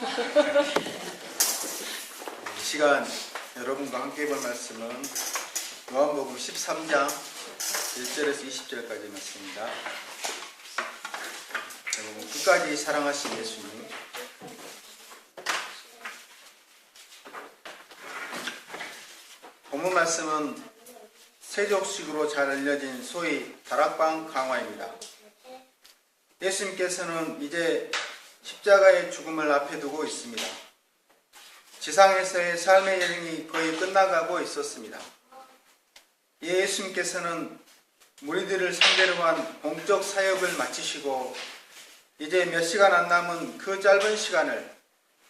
이 시간 여러분과 함께 볼 말씀은 요한복음 13장 1절에서 20절까지 말씀입니다. 제목은 끝까지 사랑하신 예수님. 본문 말씀은 세족식으로 잘 알려진 소위 다락방 강화입니다. 예수님께서는 이제 십자가의 죽음을 앞에 두고 있습니다. 지상에서의 삶의 여행이 거의 끝나가고 있었습니다. 예수님께서는 무리들을 상대로 한 공적 사역을 마치시고 이제 몇 시간 안 남은 그 짧은 시간을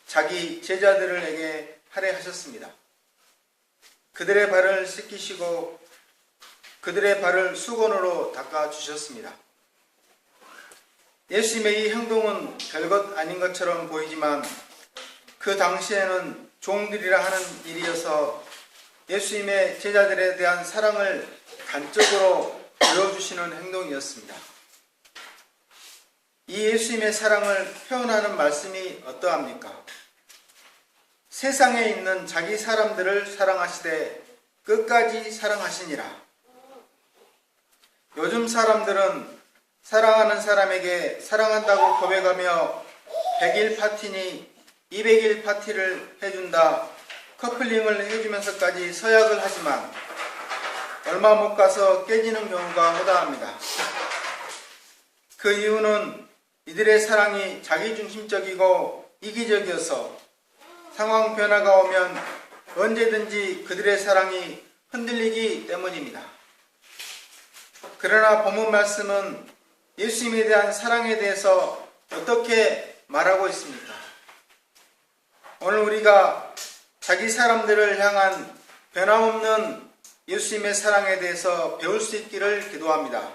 자기 제자들에게 할애하셨습니다. 그들의 발을 씻기시고 그들의 발을 수건으로 닦아주셨습니다. 예수님의 이 행동은 별것 아닌 것처럼 보이지만 그 당시에는 종들이라 하는 일이어서 예수님의 제자들에 대한 사랑을 간접으로 보여주시는 행동이었습니다. 이 예수님의 사랑을 표현하는 말씀이 어떠합니까? 세상에 있는 자기 사람들을 사랑하시되 끝까지 사랑하시니라. 요즘 사람들은 사랑하는 사람에게 사랑한다고 고백하며 100일 파티니 200일 파티를 해준다, 커플링을 해주면서까지 서약을 하지만 얼마 못 가서 깨지는 경우가 허다합니다. 그 이유는 이들의 사랑이 자기중심적이고 이기적이어서 상황 변화가 오면 언제든지 그들의 사랑이 흔들리기 때문입니다. 그러나 본문 말씀은 예수님에 대한 사랑에 대해서 어떻게 말하고 있습니까? 오늘 우리가 자기 사람들을 향한 변함없는 예수님의 사랑에 대해서 배울 수 있기를 기도합니다.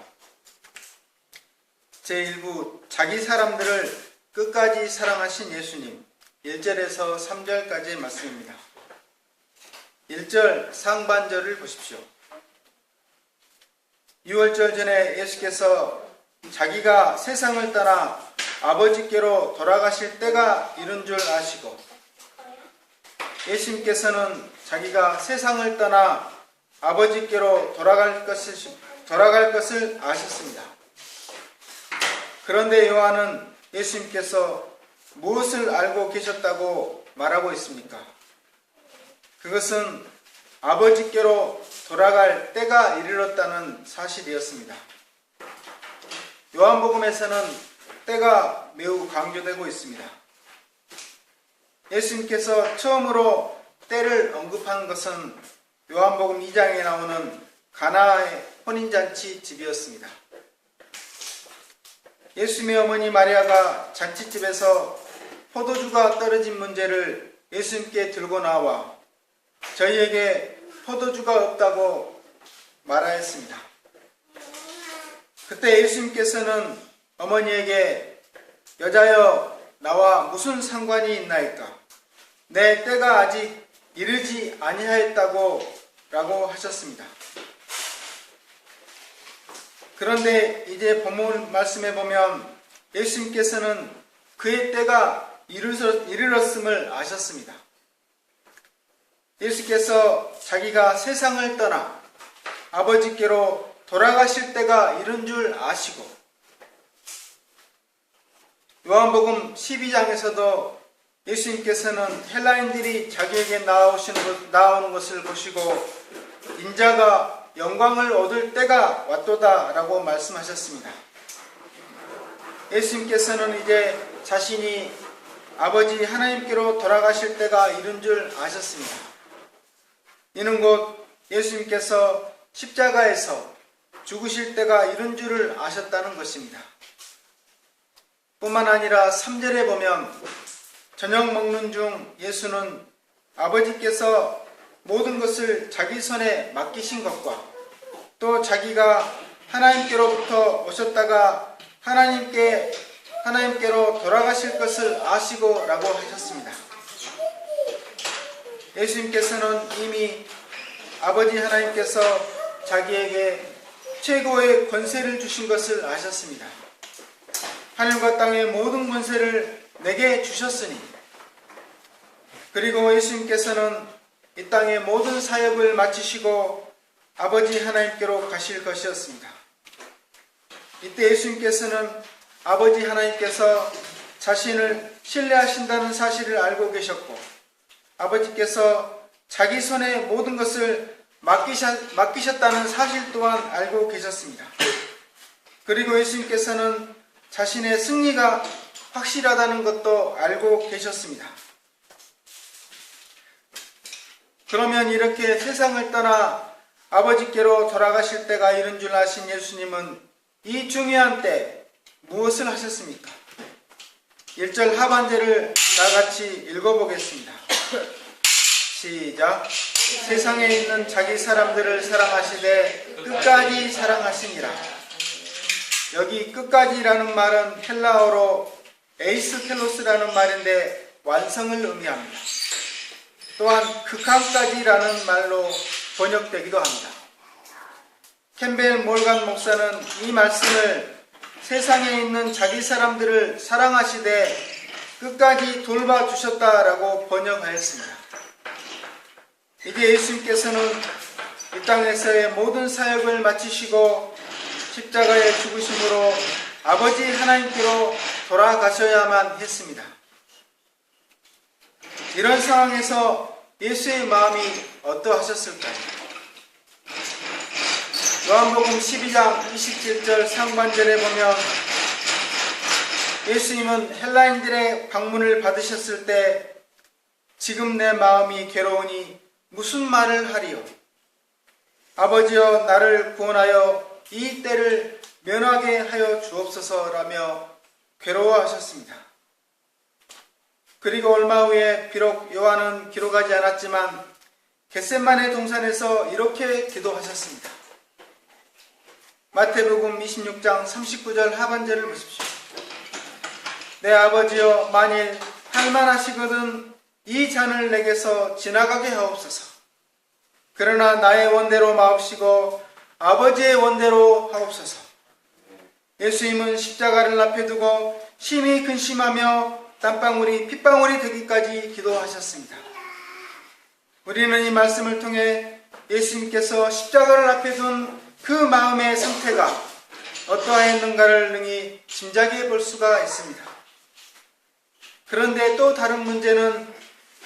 제1부 자기 사람들을 끝까지 사랑하신 예수님, 1절에서 3절까지의 말씀입니다. 1절 상반절을 보십시오. 6월절 전에 예수께서 자기가 세상을 떠나 아버지께로 돌아가실 때가 이른 줄 아시고 예수님께서는 자기가 세상을 떠나 아버지께로 돌아갈 것을 아셨습니다. 그런데 요한은 예수님께서 무엇을 알고 계셨다고 말하고 있습니까? 그것은 아버지께로 돌아갈 때가 이르렀다는 사실이었습니다. 요한복음에서는 때가 매우 강조되고 있습니다. 예수님께서 처음으로 때를 언급한 것은 요한복음 2장에 나오는 가나의 혼인잔치 집이었습니다. 예수님의 어머니 마리아가 잔치집에서 포도주가 떨어진 문제를 예수님께 들고 나와 저희에게 포도주가 없다고 말하였습니다. 그때 예수님께서는 어머니에게 여자여 나와 무슨 상관이 있나이까? 내 때가 아직 이르지 아니하였다고 라고 하셨습니다. 그런데 이제 본문 말씀에 보면 예수님께서는 그의 때가 이르렀음을 아셨습니다. 예수께서 자기가 세상을 떠나 아버지께로 돌아가실 때가 이른 줄 아시고 요한복음 12장에서도 예수님께서는 헬라인들이 자기에게 나오는 것을 보시고 인자가 영광을 얻을 때가 왔도다 라고 말씀하셨습니다. 예수님께서는 이제 자신이 아버지 하나님께로 돌아가실 때가 이른 줄 아셨습니다. 이는 곧 예수님께서 십자가에서 죽으실 때가 이른 줄을 아셨다는 것입니다. 뿐만 아니라 3절에 보면 저녁 먹는 중 예수는 아버지께서 모든 것을 자기 손에 맡기신 것과 또 자기가 하나님께로부터 오셨다가 하나님께로 돌아가실 것을 아시고 라고 하셨습니다. 예수님께서는 이미 아버지 하나님께서 자기에게 최고의 권세를 주신 것을 아셨습니다. 하늘과 땅의 모든 권세를 내게 주셨으니 그리고 예수님께서는 이 땅의 모든 사역을 마치시고 아버지 하나님께로 가실 것이었습니다. 이때 예수님께서는 아버지 하나님께서 자신을 신뢰하신다는 사실을 알고 계셨고, 아버지께서 자기 손에 모든 것을 맡기셨다는 사실 또한 알고 계셨습니다. 그리고 예수님께서는 자신의 승리가 확실하다는 것도 알고 계셨습니다. 그러면 이렇게 세상을 떠나 아버지께로 돌아가실 때가 이른 줄 아신 예수님은 이 중요한 때 무엇을 하셨습니까? 1절 하반절을 다같이 읽어보겠습니다. 시작. 세상에 있는 자기 사람들을 사랑하시되 끝까지 사랑하시니라. 여기 끝까지라는 말은 헬라어로 에이스텔로스라는 말인데 완성을 의미합니다. 또한 극한까지라는 말로 번역되기도 합니다. 캠벨 몰간 목사는 이 말씀을 세상에 있는 자기 사람들을 사랑하시되 끝까지 돌봐주셨다라고 번역하였습니다. 이제 예수님께서는 이 땅에서의 모든 사역을 마치시고 십자가에 죽으심으로 아버지 하나님께로 돌아가셔야만 했습니다. 이런 상황에서 예수의 마음이 어떠하셨을까요? 요한복음 12장 27절 상반절에 보면 예수님은 헬라인들의 방문을 받으셨을 때 지금 내 마음이 괴로우니 무슨 말을 하리요? 아버지여 나를 구원하여 이 때를 면하게 하여 주옵소서라며 괴로워하셨습니다. 그리고 얼마 후에 비록 요한은 기록하지 않았지만 겟세마네 동산에서 이렇게 기도하셨습니다. 마태복음 26장 39절 하반절을 보십시오. 내 아버지여 만일 할만하시거든 이 잔을 내게서 지나가게 하옵소서. 그러나 나의 원대로 마옵시고 아버지의 원대로 하옵소서. 예수님은 십자가를 앞에 두고 심히 근심하며 땀방울이 핏방울이 되기까지 기도하셨습니다. 우리는 이 말씀을 통해 예수님께서 십자가를 앞에 둔 그 마음의 상태가 어떠하였는가를 능히 짐작해 볼 수가 있습니다. 그런데 또 다른 문제는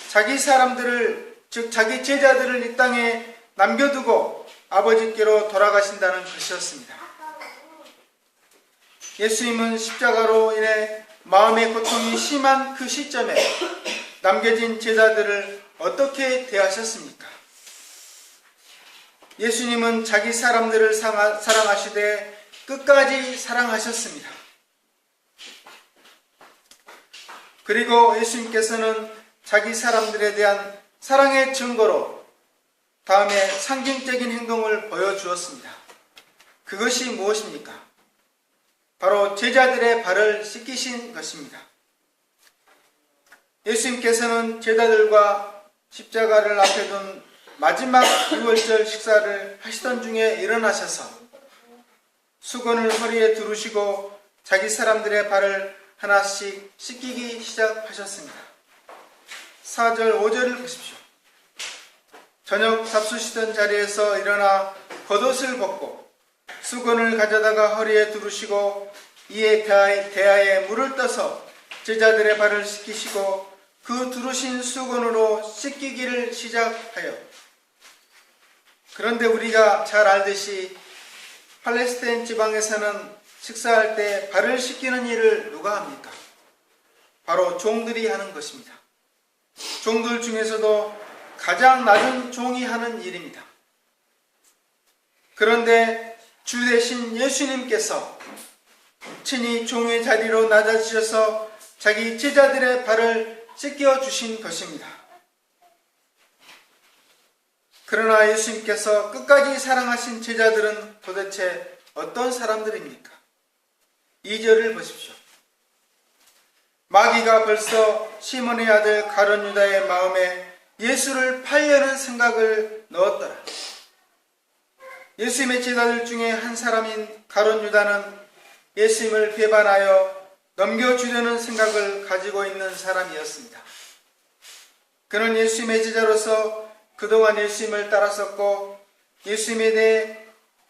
자기 사람들을, 즉 자기 제자들을 이 땅에 남겨두고 아버지께로 돌아가신다는 것이었습니다. 예수님은 십자가로 인해 마음의 고통이 심한 그 시점에 남겨진 제자들을 어떻게 대하셨습니까? 예수님은 자기 사람들을 사랑하시되 끝까지 사랑하셨습니다. 그리고 예수님께서는 자기 사람들에 대한 사랑의 증거로 다음에 상징적인 행동을 보여주었습니다. 그것이 무엇입니까? 바로 제자들의 발을 씻기신 것입니다. 예수님께서는 제자들과 십자가를 앞에 둔 마지막 유월절 식사를 하시던 중에 일어나셔서 수건을 허리에 두르시고 자기 사람들의 발을 하나씩 씻기기 시작하셨습니다. 4절 5절을 보십시오. 저녁 잡수시던 자리에서 일어나 겉옷을 벗고 수건을 가져다가 허리에 두르시고 이에 대야에 물을 떠서 제자들의 발을 씻기시고 그 두르신 수건으로 씻기기를 시작하여, 그런데 우리가 잘 알듯이 팔레스타인 지방에서는 식사할 때 발을 씻기는 일을 누가 합니까? 바로 종들이 하는 것입니다. 종들 중에서도 가장 낮은 종이 하는 일입니다. 그런데 주 대신 예수님께서 친히 종의 자리로 낮아지셔서 자기 제자들의 발을 씻겨 주신 것입니다. 그러나 예수님께서 끝까지 사랑하신 제자들은 도대체 어떤 사람들입니까? 2절을 보십시오. 마귀가 벌써 시몬의 아들 가룟 유다의 마음에 예수를 팔려는 생각을 넣었더라. 예수님의 제자들 중에 한 사람인 가룟 유다는 예수님을 배반하여 넘겨주려는 생각을 가지고 있는 사람이었습니다. 그는 예수님의 제자로서 그동안 예수님을 따랐었고 예수님에 대해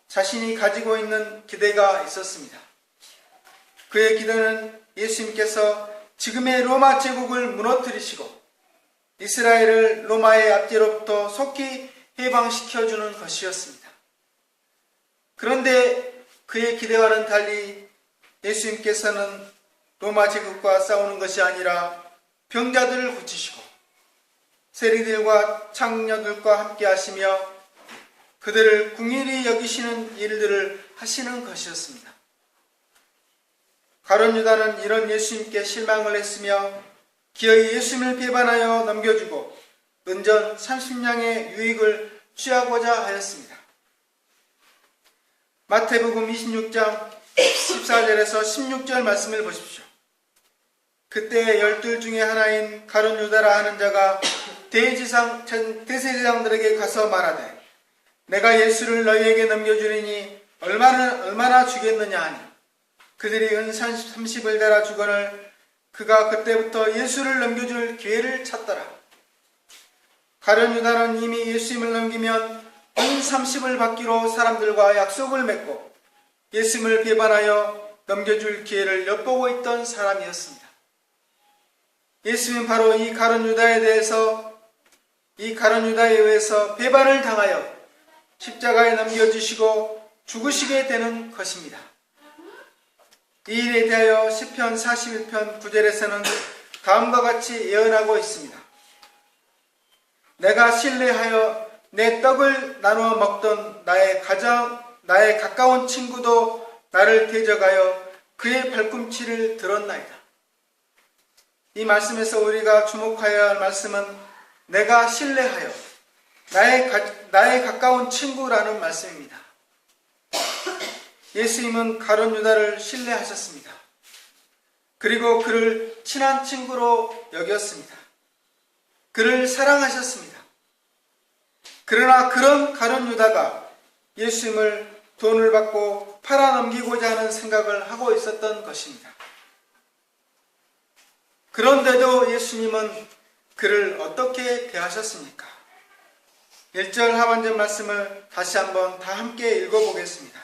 자신이 가지고 있는 기대가 있었습니다. 그의 기대는 예수님께서 지금의 로마 제국을 무너뜨리시고 이스라엘을 로마의 압제로부터 속히 해방시켜주는 것이었습니다. 그런데 그의 기대와는 달리 예수님께서는 로마 제국과 싸우는 것이 아니라 병자들을 고치시고 세리들과 창녀들과 함께 하시며 그들을 긍휼히 여기시는 일들을 하시는 것이었습니다. 가룟 유다는 이런 예수님께 실망을 했으며 기어이 예수님을 배반하여 넘겨주고 은전 30냥의 유익을 취하고자 하였습니다. 마태복음 26장 14절에서 16절 말씀을 보십시오. 그때 12 중에 하나인 가룟 유다라 하는 자가 대제사장들에게 가서 말하되 내가 예수를 너희에게 넘겨주리니 얼마나 주겠느냐 하니 그들이 은 30을 달아 주거늘 그가 그때부터 예수를 넘겨줄 기회를 찾더라. 가룟 유다는 이미 예수님을 넘기면 은 30을 받기로 사람들과 약속을 맺고 예수님을 배반하여 넘겨줄 기회를 엿보고 있던 사람이었습니다. 예수님은 바로 이 가룟 유다에 의해서 배반을 당하여 십자가에 넘겨주시고 죽으시게 되는 것입니다. 이 일에 대하여 시편 41편 9절에서는 다음과 같이 예언하고 있습니다. 내가 신뢰하여 내 떡을 나누어 먹던 나의 가까운 친구도 나를 대적하여 그의 발꿈치를 들었나이다. 이 말씀에서 우리가 주목하여야 할 말씀은 내가 신뢰하여 나의 가까운 친구라는 말씀입니다. 예수님은 가룟 유다를 신뢰하셨습니다. 그리고 그를 친한 친구로 여겼습니다. 그를 사랑하셨습니다. 그러나 그런 가룟 유다가 예수님을 돈을 받고 팔아넘기고자 하는 생각을 하고 있었던 것입니다. 그런데도 예수님은 그를 어떻게 대하셨습니까? 1절 하반절 말씀을 다시 한번 다 함께 읽어보겠습니다.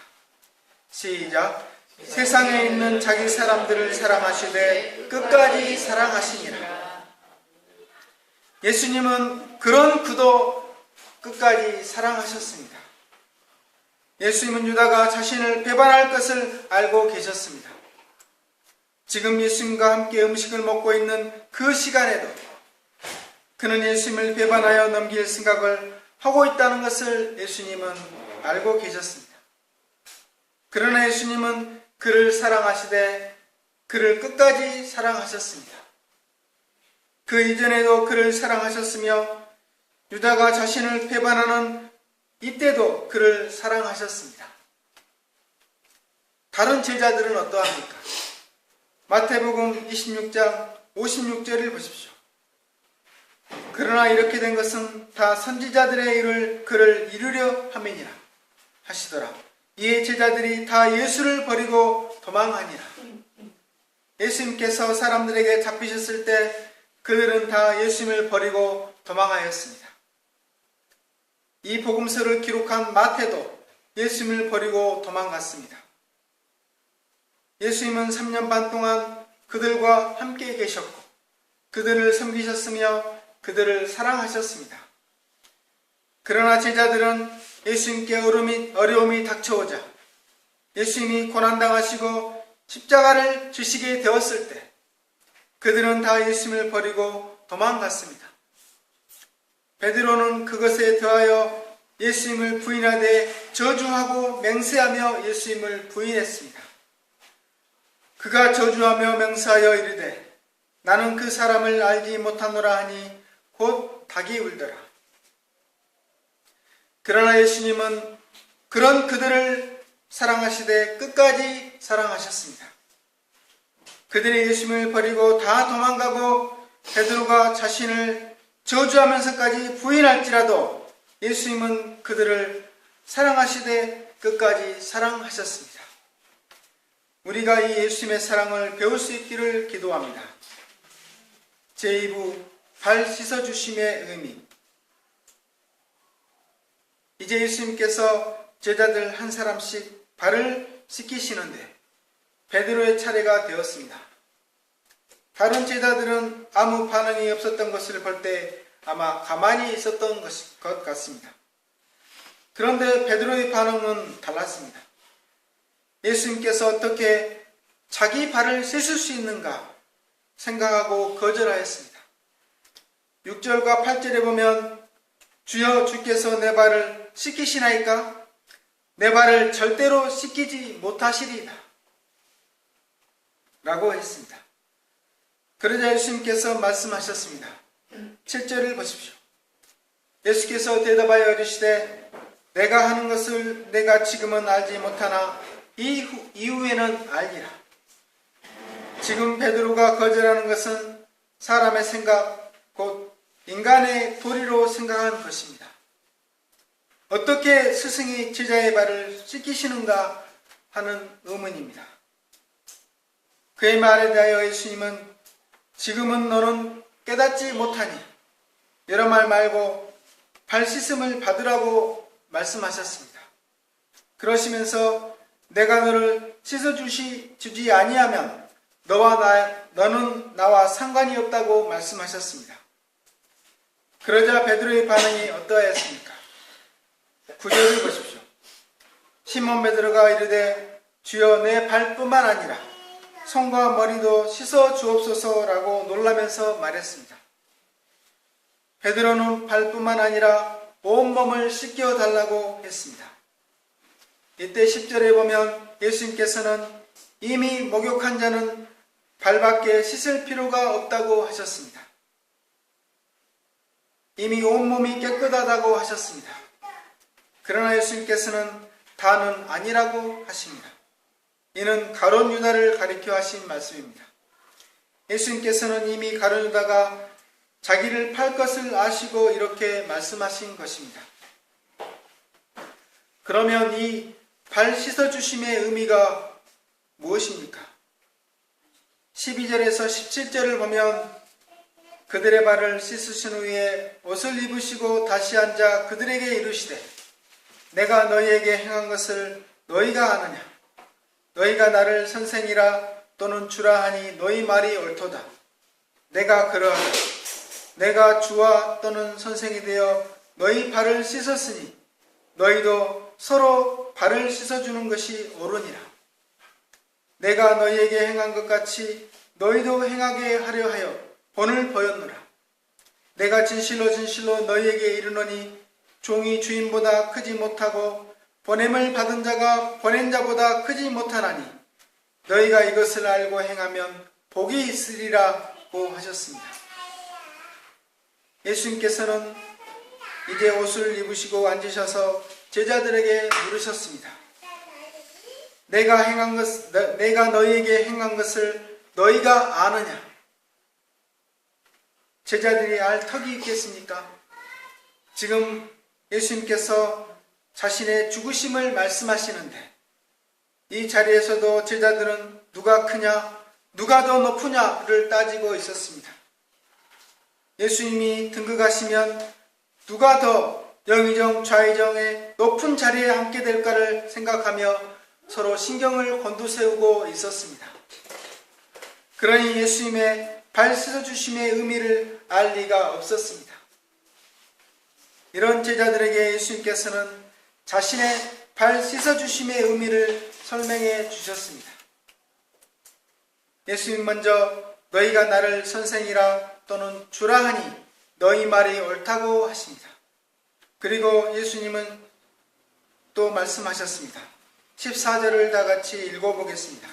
시작. 세상에 있는 자기 사람들을 사랑하시되 끝까지 사랑하시니라. 예수님은 그런 그도 끝까지 사랑하셨습니다. 예수님은 유다가 자신을 배반할 것을 알고 계셨습니다. 지금 예수님과 함께 음식을 먹고 있는 그 시간에도 그는 예수님을 배반하여 넘길 생각을 하고 있다는 것을 예수님은 알고 계셨습니다. 그러나 예수님은 그를 사랑하시되 그를 끝까지 사랑하셨습니다. 그 이전에도 그를 사랑하셨으며 유다가 자신을 배반하는 이때도 그를 사랑하셨습니다. 다른 제자들은 어떠합니까? 마태복음 26장 56절을 보십시오. 그러나 이렇게 된 것은 다 선지자들의 일을 그를 이루려 함이니라 하시더라. 이에 제자들이 다 예수를 버리고 도망하니라. 예수님께서 사람들에게 잡히셨을 때 그들은 다 예수님을 버리고 도망하였습니다. 이 복음서를 기록한 마태도 예수님을 버리고 도망갔습니다. 예수님은 3년 반 동안 그들과 함께 계셨고 그들을 섬기셨으며 그들을 사랑하셨습니다. 그러나 제자들은 예수님께 어려움이 닥쳐오자 예수님이 고난당하시고 십자가를 지시게 되었을 때 그들은 다 예수님을 버리고 도망갔습니다. 베드로는 그것에 더하여 예수님을 부인하되 저주하고 맹세하며 예수님을 부인했습니다. 그가 저주하며 맹세하여 이르되 나는 그 사람을 알지 못하노라 하니 곧 닭이 울더라. 그러나 예수님은 그런 그들을 사랑하시되 끝까지 사랑하셨습니다. 그들이 예수님을 버리고 다 도망가고 베드로가 자신을 저주하면서까지 부인할지라도 예수님은 그들을 사랑하시되 끝까지 사랑하셨습니다. 우리가 이 예수님의 사랑을 배울 수 있기를 기도합니다. 제2부 발 씻어주심의 의미. 이제 예수님께서 제자들 한 사람씩 발을 씻기시는데 베드로의 차례가 되었습니다. 다른 제자들은 아무 반응이 없었던 것을 볼 때 아마 가만히 있었던 것 같습니다. 그런데 베드로의 반응은 달랐습니다. 예수님께서 어떻게 자기 발을 씻을 수 있는가 생각하고 거절하였습니다. 6절과 8절에 보면 주여 주께서 내 발을 씻기시나이까? 내 발을 절대로 씻기지 못하시리이다 라고 했습니다. 그러자 예수님께서 말씀하셨습니다. 7절을 보십시오. 예수께서 대답하여 이르시되 내가 하는 것을 내가 지금은 알지 못하나 이후에는 알리라. 지금 베드로가 거절하는 것은 사람의 생각, 곧 인간의 도리로 생각한 것입니다. 어떻게 스승이 제자의 발을 씻기시는가 하는 의문입니다. 그의 말에 대하여 예수님은 지금은 너는 깨닫지 못하니 여러 말 말고 발 씻음을 받으라고 말씀하셨습니다. 그러시면서 내가 너를 씻어주지 아니하면 너는 나와 상관이 없다고 말씀하셨습니다. 그러자 베드로의 반응이 어떠하였습니까? 9절을 보십시오. 시몬 베드로가 이르되 주여 내 발뿐만 아니라 손과 머리도 씻어 주옵소서라고 놀라면서 말했습니다. 베드로는 발뿐만 아니라 온몸을 씻겨 달라고 했습니다. 이때 10절에 보면 예수님께서는 이미 목욕한 자는 발밖에 씻을 필요가 없다고 하셨습니다. 이미 온몸이 깨끗하다고 하셨습니다. 그러나 예수님께서는 다는 아니라고 하십니다. 이는 가룟 유다를 가리켜 하신 말씀입니다. 예수님께서는 이미 가룟 유다가 자기를 팔 것을 아시고 이렇게 말씀하신 것입니다. 그러면 이 발 씻어주심의 의미가 무엇입니까? 12절에서 17절을 보면 그들의 발을 씻으신 후에 옷을 입으시고 다시 앉아 그들에게 이르시되 내가 너희에게 행한 것을 너희가 아느냐? 너희가 나를 선생이라 또는 주라 하니 너희 말이 옳도다. 내가 그러하다. 내가 주와 또는 선생이 되어 너희 발을 씻었으니 너희도 서로 발을 씻어주는 것이 옳으니라. 내가 너희에게 행한 것 같이 너희도 행하게 하려 하여 본을 보였노라. 내가 진실로 진실로 너희에게 이르노니 종이 주인보다 크지 못하고 보냄을 받은 자가 보낸 자보다 크지 못하나니 너희가 이것을 알고 행하면 복이 있으리라고 하셨습니다. 예수님께서는 이제 옷을 입으시고 앉으셔서 제자들에게 물으셨습니다. 내가 너희에게 행한 것을 너희가 아느냐? 제자들이 알 턱이 있겠습니까? 지금 예수님께서 자신의 죽으심을 말씀하시는데 이 자리에서도 제자들은 누가 크냐, 누가 더 높으냐를 따지고 있었습니다. 예수님이 등극하시면 누가 더 영의정 좌의정의 높은 자리에 앉게 될까를 생각하며 서로 신경을 곤두세우고 있었습니다. 그러니 예수님의 발 씻어주심의 의미를 알 리가 없었습니다. 이런 제자들에게 예수님께서는 자신의 발 씻어주심의 의미를 설명해 주셨습니다. 예수님 먼저 너희가 나를 선생이라 또는 주라 하니 너희 말이 옳다고 하십니다. 그리고 예수님은 또 말씀하셨습니다. 14절을 다 같이 읽어보겠습니다.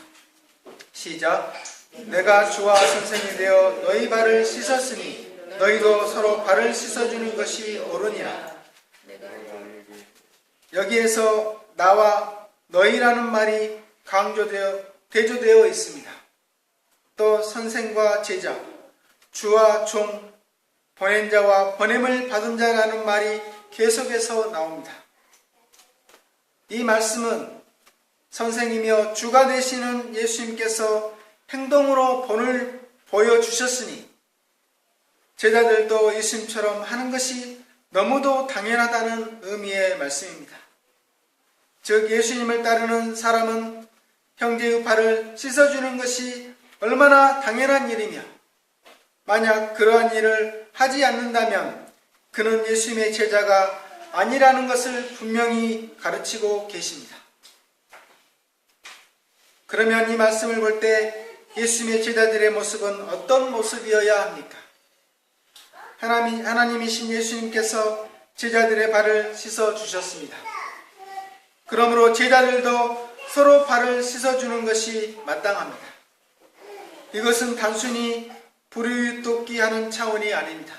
시작. 내가 주와 선생이 되어 너희 발을 씻었으니 너희도 서로 발을 씻어주는 것이 옳으니라. 여기에서 나와 너희라는 말이 대조되어 있습니다. 또 선생과 제자, 주와 종, 보낸 자와 보냄을 받은 자라는 말이 계속해서 나옵니다. 이 말씀은 선생이며 주가 되시는 예수님께서 행동으로 본을 보여주셨으니 제자들도 예수님처럼 하는 것이 너무도 당연하다는 의미의 말씀입니다. 즉 예수님을 따르는 사람은 형제의 발을 씻어주는 것이 얼마나 당연한 일이며 만약 그러한 일을 하지 않는다면 그는 예수님의 제자가 아니라는 것을 분명히 가르치고 계십니다. 그러면 이 말씀을 볼 때 예수님의 제자들의 모습은 어떤 모습이어야 합니까? 하나님이신 예수님께서 제자들의 발을 씻어 주셨습니다. 그러므로 제자들도 서로 발을 씻어주는 것이 마땅합니다. 이것은 단순히 불의웃돕기 하는 차원이 아닙니다.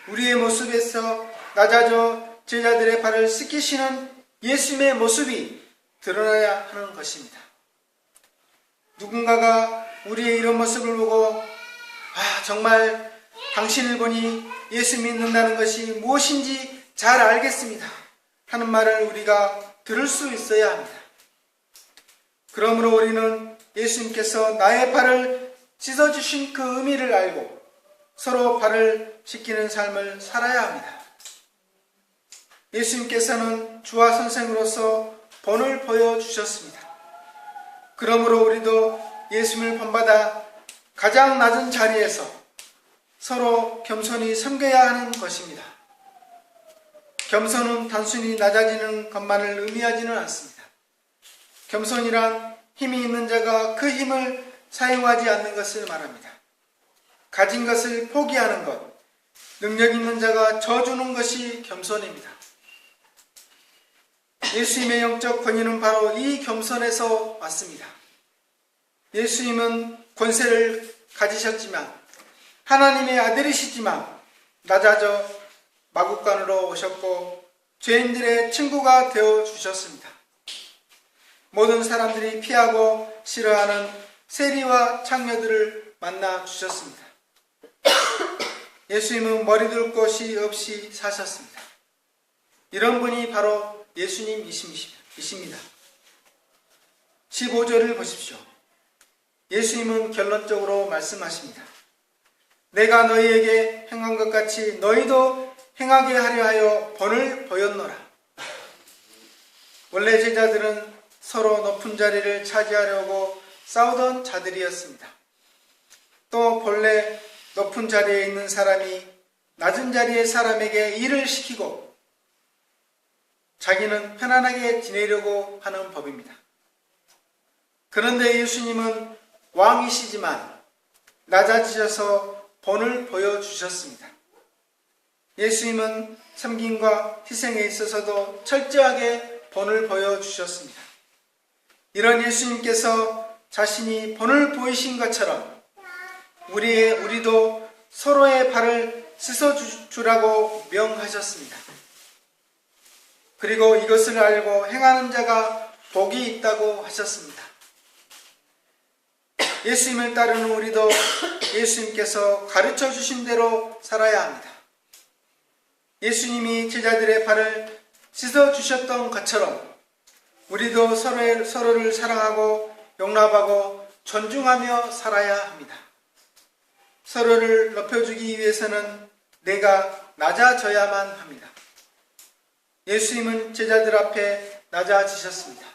우리의 모습에서 낮아져 제자들의 발을 씻기시는 예수님의 모습이 드러나야 하는 것입니다. 누군가가 우리의 이런 모습을 보고 정말 당신을 보니 예수 믿는다는 것이 무엇인지 잘 알겠습니다 하는 말을 우리가 들을 수 있어야 합니다. 그러므로 우리는 예수님께서 나의 발을 씻어주신 그 의미를 알고 서로 발을 씻기는 삶을 살아야 합니다. 예수님께서는 주와 선생으로서 본을 보여주셨습니다. 그러므로 우리도 예수님을 본받아 가장 낮은 자리에서 서로 겸손히 섬겨야 하는 것입니다. 겸손은 단순히 낮아지는 것만을 의미하지는 않습니다. 겸손이란 힘이 있는 자가 그 힘을 사용하지 않는 것을 말합니다. 가진 것을 포기하는 것, 능력 있는 자가 져주는 것이 겸손입니다. 예수님의 영적 권위는 바로 이 겸손에서 왔습니다. 예수님은 권세를 가지셨지만 하나님의 아들이시지만 낮아져 마국간으로 오셨고 죄인들의 친구가 되어 주셨습니다. 모든 사람들이 피하고 싫어하는 세리와 창녀들을 만나 주셨습니다. 예수님은 머리 둘 곳이 없이 사셨습니다. 이런 분이 바로 예수님이십니다. 15절을 보십시오. 예수님은 결론적으로 말씀하십니다. 내가 너희에게 행한 것 같이 너희도 행하게 하려 하여 본을 보였노라. 원래 제자들은 서로 높은 자리를 차지하려고 싸우던 자들이었습니다. 또 본래 높은 자리에 있는 사람이 낮은 자리의 사람에게 일을 시키고 자기는 편안하게 지내려고 하는 법입니다. 그런데 예수님은 왕이시지만 낮아지셔서 본을 보여주셨습니다. 예수님은 섬김과 희생에 있어서도 철저하게 본을 보여주셨습니다. 이런 예수님께서 자신이 본을 보이신 것처럼 우리도 서로의 발을 씻어주라고 명하셨습니다. 그리고 이것을 알고 행하는 자가 복이 있다고 하셨습니다. 예수님을 따르는 우리도 예수님께서 가르쳐 주신 대로 살아야 합니다. 예수님이 제자들의 발을 씻어주셨던 것처럼 우리도 서로를 사랑하고 용납하고 존중하며 살아야 합니다. 서로를 높여주기 위해서는 내가 낮아져야만 합니다. 예수님은 제자들 앞에 낮아지셨습니다.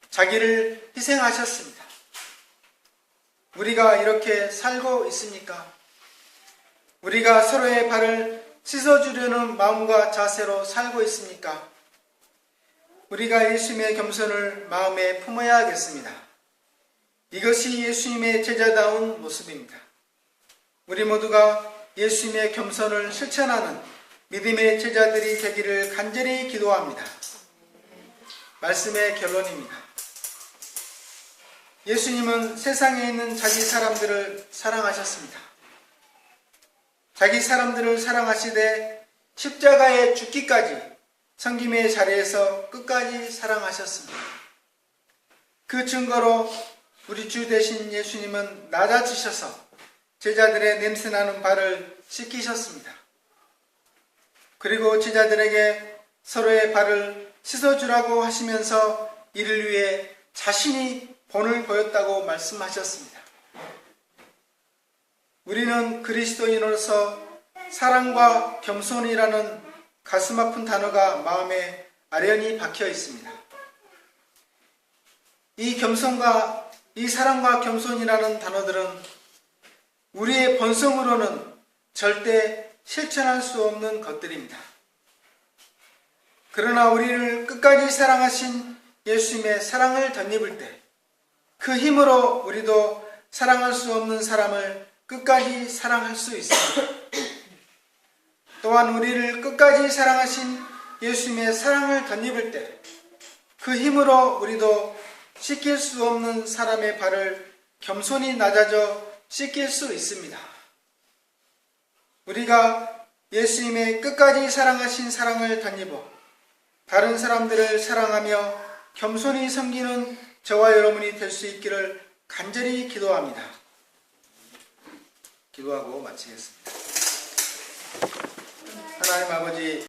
자기를 희생하셨습니다. 우리가 이렇게 살고 있습니까? 우리가 서로의 발을 씻어주려는 마음과 자세로 살고 있습니까? 우리가 예수님의 겸손을 마음에 품어야 하겠습니다. 이것이 예수님의 제자다운 모습입니다. 우리 모두가 예수님의 겸손을 실천하는 믿음의 제자들이 되기를 간절히 기도합니다. 말씀의 결론입니다. 예수님은 세상에 있는 자기 사람들을 사랑하셨습니다. 자기 사람들을 사랑하시되 십자가에 죽기까지 섬김의 자리에서 끝까지 사랑하셨습니다. 그 증거로 우리 주 되신 예수님은 낮아지셔서 제자들의 냄새나는 발을 씻기셨습니다. 그리고 제자들에게 서로의 발을 씻어주라고 하시면서 이를 위해 자신이 본을 보였다고 말씀하셨습니다. 우리는 그리스도인으로서 사랑과 겸손이라는 가슴 아픈 단어가 마음에 아련히 박혀 있습니다. 이 사랑과 겸손이라는 단어들은 우리의 본성으로는 절대 실천할 수 없는 것들입니다. 그러나 우리를 끝까지 사랑하신 예수님의 사랑을 덧입을 때 그 힘으로 우리도 사랑할 수 없는 사람을 끝까지 사랑할 수 있습니다. 또한 우리를 끝까지 사랑하신 예수님의 사랑을 덧입을 때 그 힘으로 우리도 씻길 수 없는 사람의 발을 겸손히 낮아져 씻길 수 있습니다. 우리가 예수님의 끝까지 사랑하신 사랑을 덧입어 다른 사람들을 사랑하며 겸손히 섬기는 저와 여러분이 될 수 있기를 간절히 기도합니다. 기도하고 마치겠습니다. 하나님 아버지,